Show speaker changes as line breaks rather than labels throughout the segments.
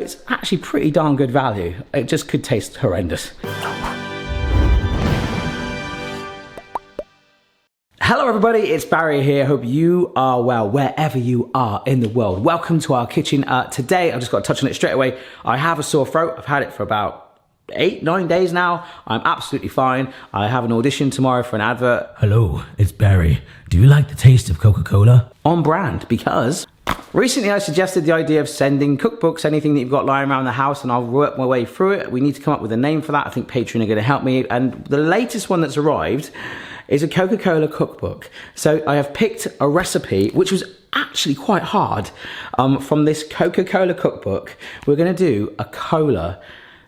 It's actually pretty darn good value. It just could taste horrendous. Hello everybody, it's Barry here. Hope you are well wherever you are in the world. Welcome to our kitchen. Today, I've just got to touch on it straight away. I have a sore throat. I've had it for about 8-9 days now. I'm absolutely fine. I have an audition tomorrow for an advert.
Hello, it's Barry. Do you like the taste of Coca-Cola?
On brand, because recently I suggested the idea of sending cookbooks, anything that you've got lying around the house, and I'll work my way through it. We need to come up with a name for that. I think Patreon are going to help me. And the latest one that's arrived is a Coca-Cola cookbook. So I have picked a recipe, which was actually quite hard, from this Coca-Cola cookbook. We're going to do a cola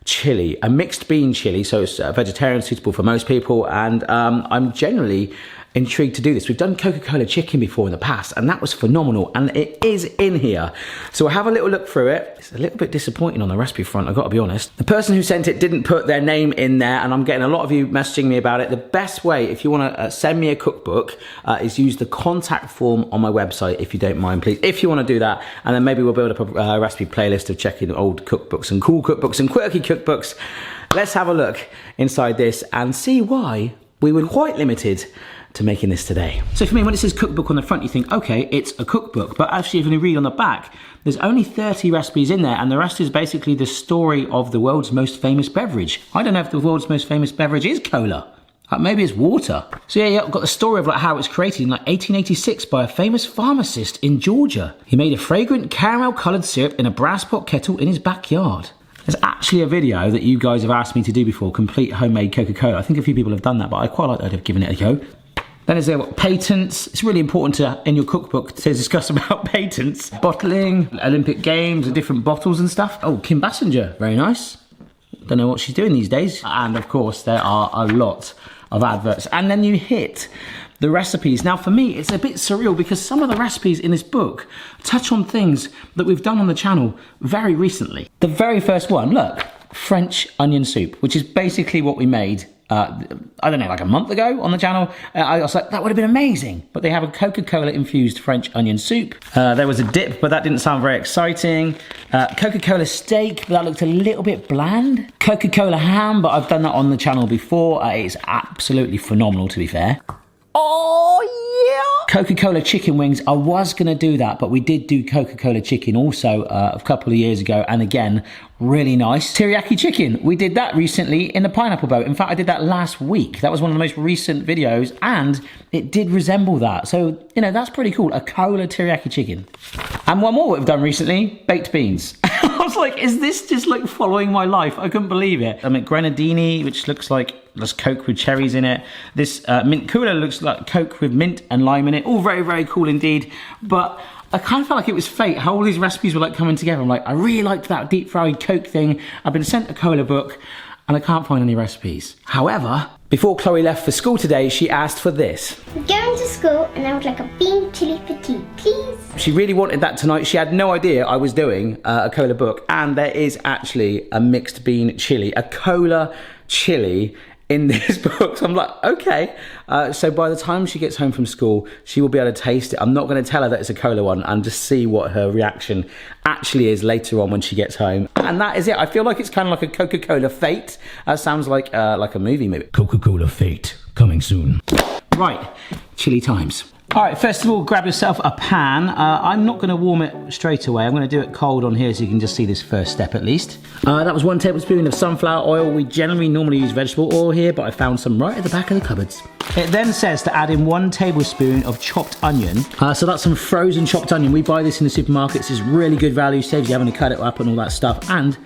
chili, a mixed bean chili, so it's vegetarian, suitable for most people, and I'm generally intrigued to do this. We've done Coca-Cola chicken before in the past, and that was phenomenal, and it is in here. So we'll have a little look through it. It's a little bit disappointing on the recipe front, I've got to be honest. The person who sent it didn't put their name in there, and I'm getting a lot of you messaging me about it. The best way, if you want to send me a cookbook, is use the contact form on my website, if you don't mind, please. If you want to do that, and then maybe we'll build up a recipe playlist of checking old cookbooks and cool cookbooks and quirky cookbooks. Let's have a look inside this and see why we were quite limited to making this today. So for me, when it says cookbook on the front, you think, okay, it's a cookbook. But actually, if you read on the back, there's only 30 recipes in there, and the rest is basically the story of the world's most famous beverage. I don't know if the world's most famous beverage is cola. Maybe it's water. So yeah, I've got the story of how it was created in 1886 by a famous pharmacist in Georgia. He made a fragrant caramel-coloured syrup in a brass pot kettle in his backyard. There's actually a video that you guys have asked me to do before, complete homemade Coca-Cola. I think a few people have done that, but I quite like the idea of giving it a go. Then is there patents. It's really important in your cookbook to discuss about patents. Bottling, Olympic Games, different bottles and stuff. Oh, Kim Basinger, very nice. Don't know what she's doing these days. And of course, there are a lot of adverts. And then you hit the recipes. Now for me, it's a bit surreal because some of the recipes in this book touch on things that we've done on the channel very recently. The very first one, look, French onion soup, which is basically what we made I don't know, like a month ago on the channel. I was like, that would have been amazing. But they have a Coca-Cola infused French onion soup. There was a dip, but that didn't sound very exciting. Coca-Cola steak, but that looked a little bit bland. Coca-Cola ham, but I've done that on the channel before. It's absolutely phenomenal, to be fair. Oh, yeah! Coca-Cola chicken wings, I was going to do that, but we did do Coca-Cola chicken also a couple of years ago, and again, really nice. Teriyaki chicken, we did that recently in the pineapple boat. In fact, I did that last week. That was one of the most recent videos, and it did resemble that. So, you know, that's pretty cool. A cola teriyaki chicken. And one more we've done recently, baked beans. I was like, is this just like following my life? I couldn't believe it. I mean, grenadini, which looks like there's Coke with cherries in it. This mint cooler looks like Coke with mint and lime in it. All very, very cool indeed. But I kind of felt like it was fate, how all these recipes were like coming together. I'm like, I really liked that deep fried Coke thing. I've been sent a cola book and I can't find any recipes. However, before Chloe left for school today, she asked for this.
I'm going to school and I would like a bean chili for tea, please.
She really wanted that tonight. She had no idea I was doing a cola book, and there is actually a mixed bean chili, a cola chili in this book. So I'm like, okay. So by the time she gets home from school, she will be able to taste it. I'm not going to tell her that it's a cola one, and just see what her reaction actually is later on when she gets home. And that is it. I feel like it's kind of like a Coca-Cola Fate. That sounds like a movie maybe.
Coca-Cola Fate, coming soon.
Right, chili times. All right, first of all, grab yourself a pan. I'm not going to warm it straight away. I'm going to do it cold on here so you can just see this first step at least. That was 1 tablespoon of sunflower oil. We normally use vegetable oil here, but I found some right at the back of the cupboards. It then says to add in 1 tablespoon of chopped onion. So that's some frozen chopped onion. We buy this in the supermarkets. It's really good value, saves you having to cut it up and all that stuff. And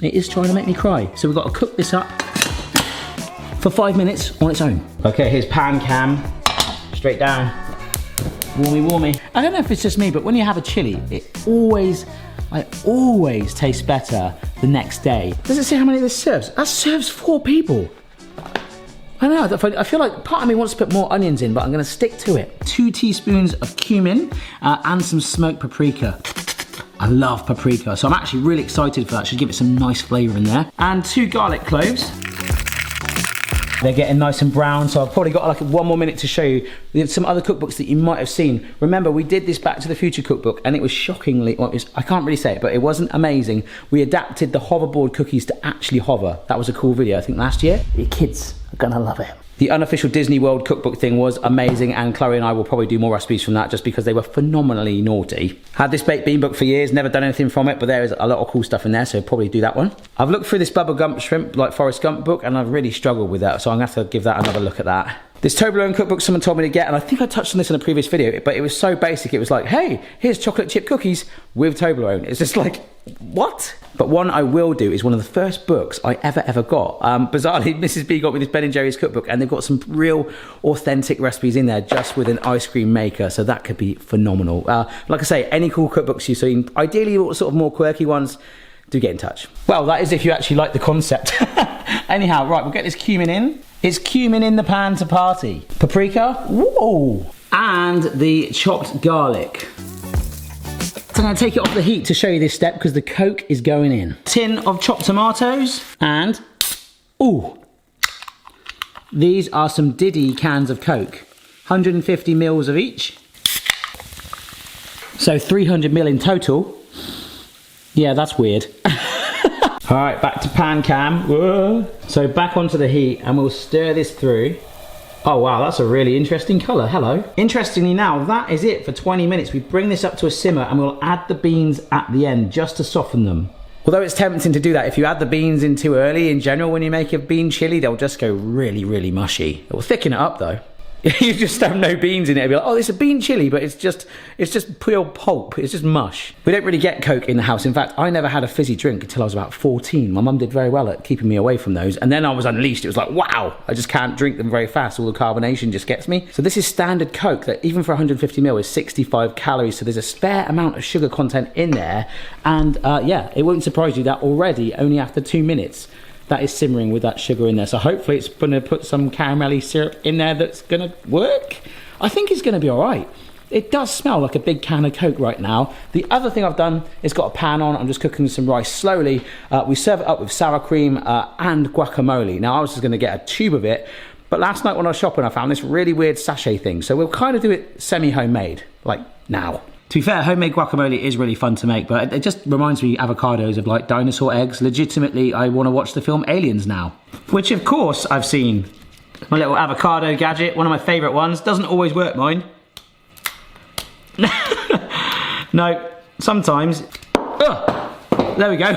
it is trying to make me cry. So we've got to cook this up for 5 minutes on its own. Okay, here's pan cam, straight down. Warmy, warmy. I don't know if it's just me, but when you have a chili, it always tastes better the next day. Does it say how many this serves? That serves 4 people. I don't know, I feel like part of me wants to put more onions in, but I'm gonna stick to it. 2 teaspoons of cumin and some smoked paprika. I love paprika, so I'm actually really excited for that. Should give it some nice flavor in there. And 2 garlic cloves. They're getting nice and brown, so I've probably got like 1 more minute to show you some other cookbooks that you might have seen. Remember, we did this Back to the Future cookbook, and it was shockingly, well, I can't really say it, but it wasn't amazing. We adapted the hoverboard cookies to actually hover. That was a cool video, I think, last year. Your kids are gonna love it. The unofficial Disney World cookbook thing was amazing, and Chloe and I will probably do more recipes from that just because they were phenomenally naughty. Had this baked bean book for years, never done anything from it, but there is a lot of cool stuff in there, so probably do that one. I've looked through this Bubba Gump shrimp, like Forrest Gump book, and I've really struggled with that, so I'm gonna have to give that another look at that. This Toblerone cookbook someone told me to get, and I think I touched on this in a previous video, but it was so basic. It was like, hey, here's chocolate chip cookies with Toblerone. It's just like, what? But one I will do is one of the first books I ever got. Bizarrely, Mrs. B got me this Ben & Jerry's cookbook, and they've got some real authentic recipes in there just with an ice cream maker, so that could be phenomenal. Like I say, any cool cookbooks you've seen, ideally sort of more quirky ones, do get in touch. Well, that is if you actually like the concept. Anyhow, right, we'll get this cumin in. It's cumin in the pan to party. Paprika, whoa! And the chopped garlic. So I'm gonna take it off the heat to show you this step because the Coke is going in. Tin of chopped tomatoes and, ooh, these are some Diddy cans of Coke. 150 mils of each. So 300 ml in total. Yeah, that's weird. All right, back to pan cam. Whoa. So back onto the heat and we'll stir this through. Oh wow, that's a really interesting colour, hello. Interestingly now, that is it for 20 minutes. We bring this up to a simmer and we'll add the beans at the end just to soften them. Although it's tempting to do that, if you add the beans in too early, in general, when you make a bean chilli, they'll just go really, really mushy. It will thicken it up though. You just have no beans in it. It'll be like, oh, it's a bean chilli, but it's just pure pulp. It's just mush. We don't really get Coke in the house. In fact, I never had a fizzy drink until I was about 14. My mum did very well at keeping me away from those. And then I was unleashed. It was like, wow, I just can't drink them very fast. All the carbonation just gets me. So this is standard Coke that even for 150 ml is 65 calories. So there's a spare amount of sugar content in there. And yeah, it won't surprise you that already, only after 2 minutes, that is simmering with that sugar in there. So hopefully it's gonna put some caramelly syrup in there that's gonna work. I think it's gonna be all right. It does smell like a big can of Coke right now. The other thing I've done is got a pan on. I'm just cooking some rice slowly. We serve it up with sour cream and guacamole. Now I was just gonna get a tube of it, but last night when I was shopping, I found this really weird sachet thing. So we'll kind of do it semi-homemade, like now. To be fair, homemade guacamole is really fun to make, but it just reminds me avocados of like dinosaur eggs. Legitimately, I want to watch the film Aliens now. Which of course I've seen. My little avocado gadget, one of my favourite ones. Doesn't always work, mine. No, sometimes. There we go.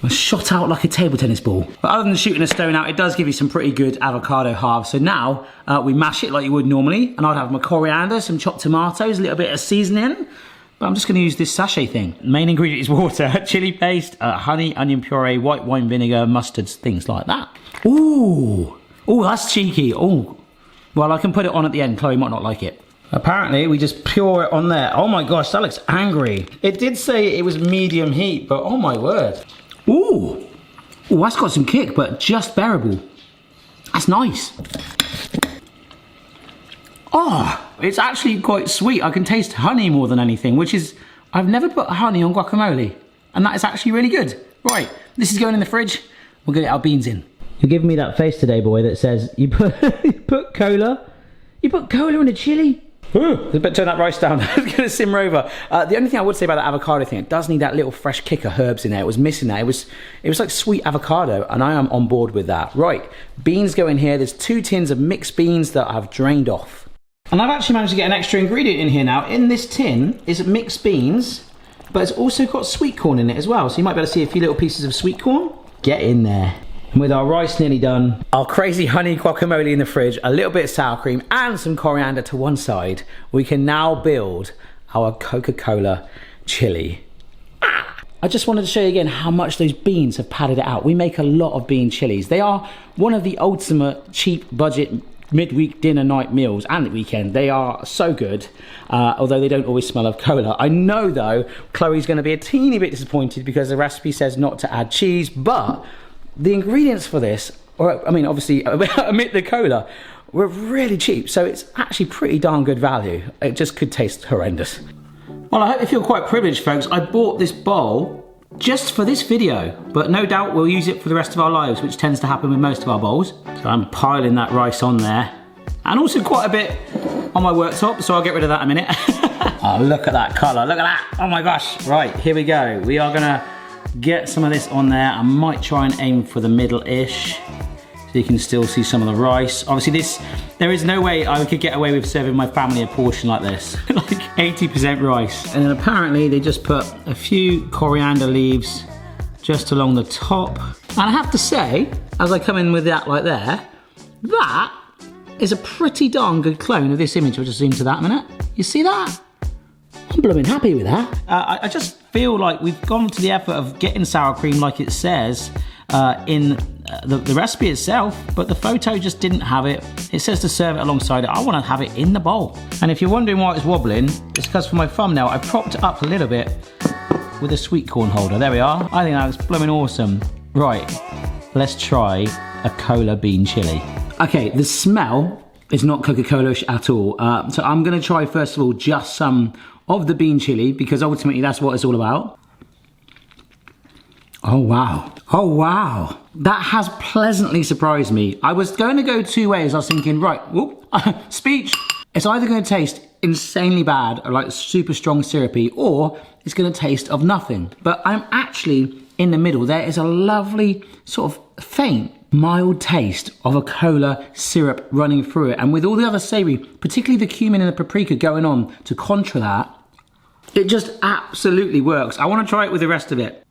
I shot out like a table tennis ball. But other than shooting a stone out, it does give you some pretty good avocado halves. So now we mash it like you would normally, and I'd have my coriander, some chopped tomatoes, a little bit of seasoning. But I'm just gonna use this sachet thing. Main ingredient is water, chili paste, honey, onion puree, white wine vinegar, mustards, things like that. Ooh, ooh, that's cheeky. Ooh, well, I can put it on at the end. Chloe might not like it. Apparently, we just pour it on there. Oh my gosh, that looks angry. It did say it was medium heat, but oh my word. Ooh, ooh, that's got some kick, but just bearable. That's nice. Oh, it's actually quite sweet. I can taste honey more than anything, which is, I've never put honey on guacamole, and that is actually really good. Right, this is going in the fridge. We'll get our beans in. You're giving me that face today, boy, that says, you put cola? You put cola in a chili? Ooh, but turn that rice down. It's gonna simmer over. The only thing I would say about that avocado thing, it does need that little fresh kick of herbs in there. It was missing that. It was like sweet avocado, and I am on board with that. Right, beans go in here. There's 2 tins of mixed beans that I've drained off. And I've actually managed to get an extra ingredient in here now. In this tin is mixed beans, but it's also got sweet corn in it as well. So you might be able to see a few little pieces of sweet corn. Get in there. And with our rice nearly done, our crazy honey guacamole in the fridge, a little bit of sour cream and some coriander to one side, we can now build our Coca-Cola chili. I just wanted to show you again how much those beans have padded it out. We make a lot of bean chilies. They are one of the ultimate cheap budget midweek dinner night meals and the weekend. They are so good, although they don't always smell of cola. I know though, Chloe's gonna be a teeny bit disappointed because the recipe says not to add cheese, but the ingredients for this, or I mean obviously omit the cola, were really cheap, so it's actually pretty darn good value. It just could taste horrendous. Well, I hope you feel quite privileged, folks. I bought this bowl just for this video, but no doubt we'll use it for the rest of our lives, which tends to happen with most of our bowls. So I'm piling that rice on there, and also quite a bit on my worktop, so I'll get rid of that in a minute. Oh, look at that colour, look at that. Oh my gosh. Right, here we go. We are gonna get some of this on there. I might try and aim for the middle-ish, so you can still see some of the rice. Obviously there is no way I could get away with serving my family a portion like this. Like 80% rice. And then apparently they just put a few coriander leaves just along the top. And I have to say, as I come in with that like there, that is a pretty darn good clone of this image. I'll just zoom to that a minute. You see that? I'm blooming happy with that. I just feel like we've gone to the effort of getting sour cream like it says in the recipe itself, but the photo just didn't have it. It says to serve it alongside it. I want to have it in the bowl. And if you're wondering why it's wobbling, it's because for my thumbnail I propped it up a little bit with a sweet corn holder. There we are. I think that looks blooming awesome. Right, let's try a cola bean chili. Okay, the smell is not Coca-Cola-ish at all. So I'm gonna try first of all just some of the bean chili, because ultimately that's what it's all about. Oh wow, oh wow. That has pleasantly surprised me. I was going to go two ways. I was thinking, right, whoop, speech. It's either going to taste insanely bad, or like super strong syrupy, or it's going to taste of nothing. But I'm actually in the middle. There is a lovely sort of faint, mild taste of a cola syrup running through it. And with all the other savory, particularly the cumin and the paprika going on to contra that, it just absolutely works. I want to try it with the rest of it.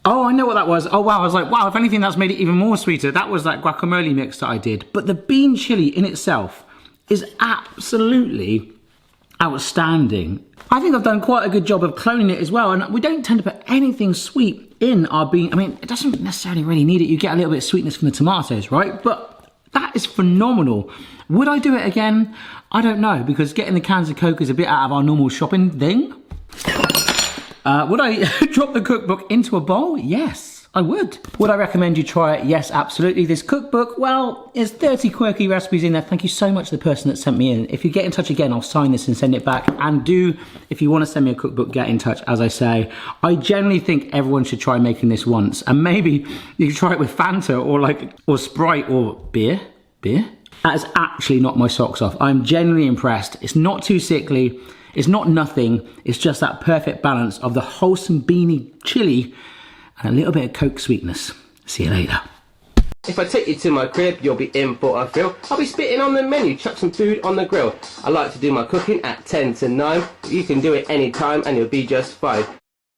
Oh, I know what that was. Oh wow, I was like, wow, if anything that's made it even more sweeter. That was that guacamole mix that I did. But the bean chili in itself is absolutely outstanding. I think I've done quite a good job of cloning it as well, and we don't tend to put anything sweet in our bean. I mean, it doesn't necessarily really need it. You get a little bit of sweetness from the tomatoes, right? But that is phenomenal. Would I do it again? I don't know, because getting the cans of Coke is a bit out of our normal shopping thing. Would I drop the cookbook into a bowl? Yes, I would. Would I recommend you try it? Yes, absolutely. This cookbook, well, there's 30 quirky recipes in there. Thank you so much to the person that sent me in. If you get in touch again, I'll sign this and send it back. And do, if you want to send me a cookbook, get in touch, as I say. I generally think everyone should try making this once. And maybe you can try it with Fanta or Sprite or beer. Beer? That is actually knocked my socks off. I'm genuinely impressed. It's not too sickly. It's not nothing, it's just that perfect balance of the wholesome beany chili and a little bit of Coke sweetness. See you later.
If I take you to my crib, you'll be in for a thrill. I'll be spitting on the menu, chuck some food on the grill. I like to do my cooking at 10 to 9. You can do it anytime and you'll be just fine.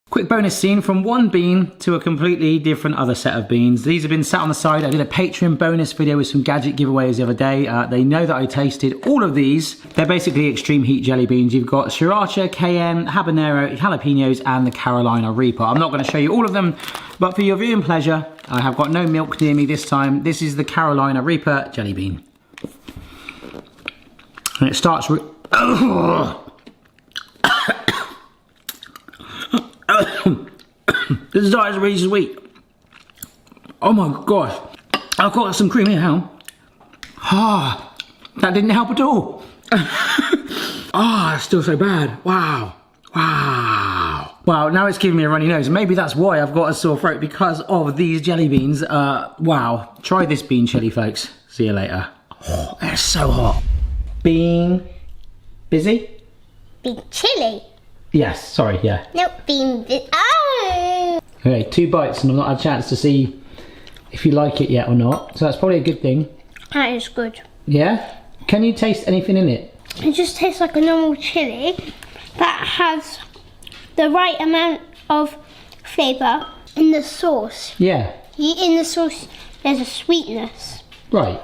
Quick bonus scene from one bean to a completely different other set of beans. These have been sat on the side. I did a Patreon bonus video with some gadget giveaways the other day. They know that I tasted all of these. They're basically extreme heat jelly beans. You've got sriracha, cayenne, habanero, jalapenos, and the Carolina Reaper. I'm not going to show you all of them, but for your viewing pleasure, I have got no milk near me this time. This is the Carolina Reaper jelly bean. And it starts with... This is really sweet. Oh my gosh. I've got some cream here now. Ah, that didn't help at all. Ah, it's still so bad. Wow. Wow. Wow, now it's giving me a runny nose. Maybe that's why I've got a sore throat, because of these jelly beans. Wow. Try this bean chili, folks. See you later. Oh, they're so hot. Bean... Busy?
Bean chili.
Yes, sorry, yeah.
No, oh!
Okay, 2 bites and I've not had a chance to see if you like it yet or not. So that's probably a good thing.
That is good.
Yeah? Can you taste anything in it?
It just tastes like a normal chili that has the right amount of flavour in the sauce.
Yeah.
In the sauce, there's a sweetness.
Right.